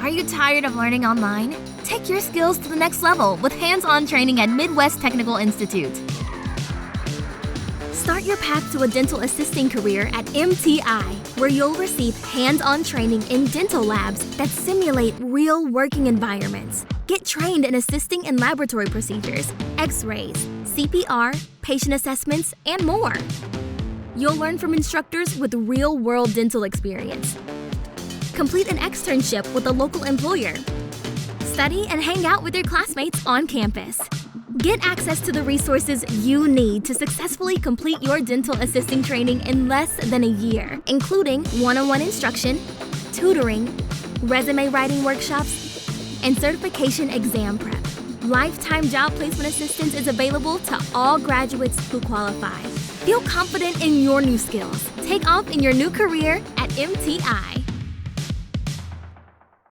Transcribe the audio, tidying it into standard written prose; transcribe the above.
Are you tired of learning online? Take your skills to the next level with hands-on training at Midwest Technical Institute. Start your path to a dental assisting career at MTI, where you'll receive hands-on training in dental labs that simulate real working environments. Get trained in assisting in laboratory procedures, x-rays, CPR, patient assessments, and more. You'll learn from instructors with real-world dental experience. Complete an externship with a local employer. Study and hang out with your classmates on campus. Get access to the resources you need to successfully complete your dental assisting training in less than a year, including one-on-one instruction, tutoring, resume writing workshops, and certification exam prep. Lifetime job placement assistance is available to all graduates who qualify. Feel confident in your new skills. Take off in your new career at MTI.